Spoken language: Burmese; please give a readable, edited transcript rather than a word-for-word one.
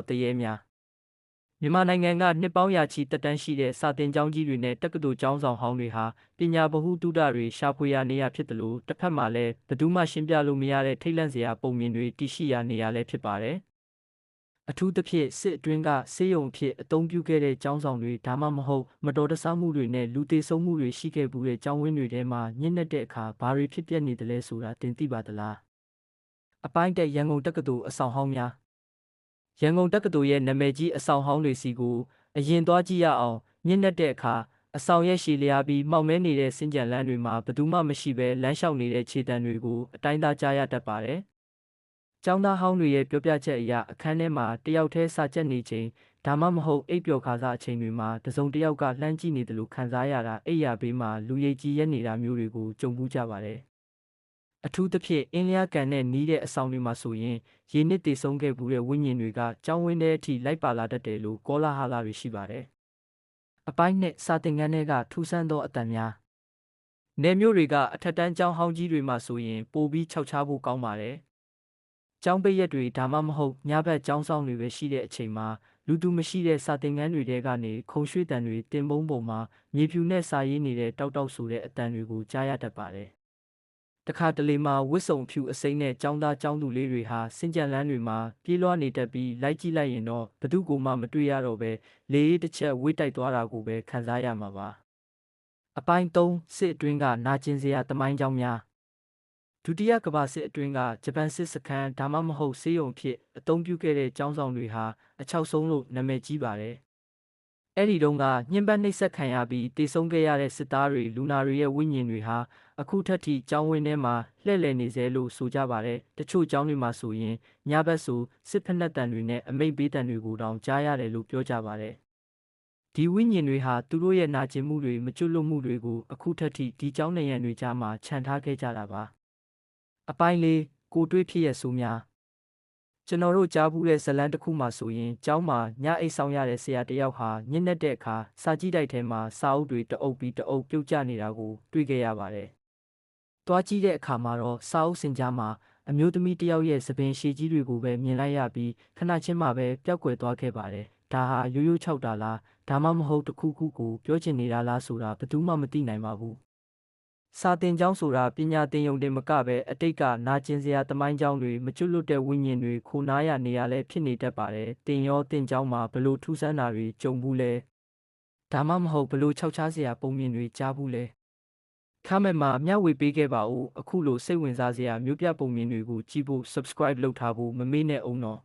တရေများမြန်မာနိုင်ငံကနှစ်ပေါင်းရာချီတက်တန်းရှိတဲ့စာသင်ကျောင်းကြီးတွေနဲ့တက္ကသိုလ်ကျောင်းဆောင်ဟောင်းတွေဟာပညာဗဟုသုတတွေရှာဖွေရာနေရာဖြစ်တယ်လို့တစ်ဖက်မှာလည်းဘယ်သူမှရှင်းပြလို့မရတဲ့ထိတ်လန့်စရာပုံမြင်တွေတည်ရှိရာနေရာလည်းဖြစ်ပါတယ်။အထူးသဖြင့်စစ်အတွင်းကဆေးရုံအဖြစ်အသုံးပြုခဲ့တဲ့ကျောင်းဆောင်တွေဒါမှမဟုတ်မတော်တဆမှုတွေနဲ့လူသေဆုံးမှုတွေရှိခဲ့မှုတဲ့ကျောင်းဝင်းတွေထဲမှာညှဉ်းနှက်တဲ့အခါဘာတွေဖြစ်ပျက်နေသလဲဆိုတာသင်သိပါသလား။အပိုင်းတက်ရန်ကုန်တက္ကသိုလ်အဆောင်ဟောင်းများရန်ကုန်တက္ကသိုလ်ရဲ့နာမည်ကြီးအဆောင်ဟောင်းတွေစီကိုအရင်သွားကြည့်ရအောင်ညှဉ်းနှက်တဲ့အခါအဆောင်ရဲ့ရှည်လျားပြီးမှောက်မဲနေတဲ့စင်ကြံလန်းတွေမှာဘယ်သူမှမရှိဘဲလမ်းလျှောက်နေတဲ့ခြေတံတွေကိုအတိုင်းသားကြားရတတ်ပါတယ်။ကျောင်းသားဟောင်းတွေရဲ့ပြောပြချက်အရအခန်းထဲမှာတယောက်တည်းစာချက်နေချိန်ဒါမှမဟုတ်အိပ်ပျော်ခါစားအချိန်တွေမှာတစုံတစ်ယောက်ကလှမ်းကြည့်နေတယ်လို့ခံစားရတာအိပ်ရာဘေးမှာလူရိပ်ကြီးရက်နေတာမျိုးတွေကိုကြုံမှုကြပါတယ်။အထူးသဖြင့်အင်းလျားကန်နဲ့နီးတဲ့အဆောင်တွေမှာဆိုရင်ရေနစ်တည်ဆုံးခဲ့မှုတဲ့ဝိညာဉ်တွေကကျောင်းဝင်းထဲအထိလိုက်ပါလာတတ်တယ်လို့ကောလာဟလတွေရှိပါတယ်။အပိုင်းနဲ့စာသင်ခန်းထဲကထူးဆန်းသောအတန်များနယ်မြို့တွေကအထက်တန်းကျောင်းဟောင်းကြီးတွေမှာဆိုရင်ပိုပြီးခြောက်ခြားဖို့ကောင်းပါတယ်။ကျောင်းပိတ်ရက်တွေဒါမှမဟုတ်ညဘက်ကျောင်းဆောင်တွေပဲရှိတဲ့အချိန်မှာလူသူမရှိတဲ့စာသင်ခန်းတွေထဲကနေခုံရွှေ့တံတွေတင်ပုံးပုံမှာမြေဖြူနဲ့စာရေးနေတဲ့တောက်တောက်ဆိုတဲ့အတန်တွေကိုကြားရတတ်ပါတယ်။တခါတလေမှာဝစ်စုံဖြူအစိမ်းနဲ့ចောင်းသားចောင်းသူလေးတွေဟာစင်ကြံလန်းတွေမှာပြေးလွှားနေတတ်ပြီးလိုက်ကြည့်လိုက်ရင်တော့ဘသူကိုမှမတွေ့ရတော့ပဲလေအေးတစ်ချက်ဝေးတိုက်သွားတာကိုပဲခံစားရမှာပါ။အပိုင်း3စစ်အတွင်းကနာကျင်စရာသမိုင်းကြောင်းများဒုတိယကမ္ဘာစစ်အတွင်းကဂျပန်စစ်စခန်းဒါမှမဟုတ်ဆေးရုံဖြစ်အသုံးပြုခဲ့တဲ့ကျောင်းဆောင်တွေဟာအချောက်ဆုံးလို့နာမည်ကြီးပါတယ်။အဲ့ဒီတုန်းကညှဉ်းပန်းနှိပ်စက်ခံရပြီးတေဆုံးခဲ့ရတဲ့စစ်သားတွေလူနာတွေရဲ့ဝိညာဉ်တွေဟာအခုထက်ထိကျောင်းဝင်းထဲမှာလှည့်လည်နေစေလို့ဆိုကြပါတယ်။တချို့ကျောင်းတွေမှာဆိုရင်ညဘက်ဆိုစစ်ဖက်နှက်တံတွေနဲ့အမိန့်ပေးတံတွေကိုတောင်ကြားရတယ်လို့ပြောကြပါတယ်။ဒီဝိညာဉ်တွေဟာသူတို့ရဲ့နာကျင်မှုတွေမကျွတ်လွတ်မှုတွေကိုအခုထက်ထိဒီကျောင်းနေရန်တွေကြားမှာခြံထားခဲ့ကြတာပါ။အပိုင်း၄ကိုတွေးဖြစ်ရဆိုးများကျွန်တော်တို့ကြားဘူးတဲ့ဇလန်းတစ်ခုမှဆိုရင်ကျောင်းမှာညအိတ်ဆောင်ရတဲ့ဆရာတယောက်ဟာညှဉ်းနှက်တဲ့အခါစာကြည့်တိုက်ထဲမှာစာအုပ်တွေတအုပ်ပြီးတအုပ်ပြုတ်ကျနေတာကိုတွေ့ခဲ့ရပါတယ်။သွားကြည့်တဲ့အခါမှာတော့စာအုပ်စင်ကြားမှာအမျိုးသမီးတယောက်ရဲ့သပင်ရှည်ကြီးတွေကိုပဲမြင်လိုက်ရပြီးခဏချင်းမှပဲပျောက်ကွယ်သွားခဲ့ပါတယ်။ဒါဟာရိုးရိုးချောက်တာလားဒါမှမဟုတ်တစ်ခုခုကိုပြောချင်နေတာလားဆိုတာဘယ်သူမှမသိနိုင်ပါဘူး။စာသင်ကျောင်းဆိုတာပညာသင်ယုံတင်မကပဲအတိတ်ကနာကျင်စရာသမိုင်းကျောင်းတွေမကျွတ်လွတ်တဲ့ဝိညာဉ်တွေခိုနားရနေရလဲဖြစ်နေတတ်ပါတယ်။တင်ရောတင်ကျောင်းမှာဘလို့ထူးဆန်းတာတွေကြုံဘူးလဲ။ဒါမှမဟုတ်ဘလို့ခြောက်ခြားစရာပုံမြင်တွေကြားဘူးလဲ။ခါမဲ့မှာမျှဝေပေးခဲ့ပါဦးအခုလိုစိတ်ဝင်စားစရာမျိုးပြပုံမြင်တွေကိုကြည့်ဖို့ subscribe လုပ်ထားဖို့မမေ့နဲ့အောင်တော့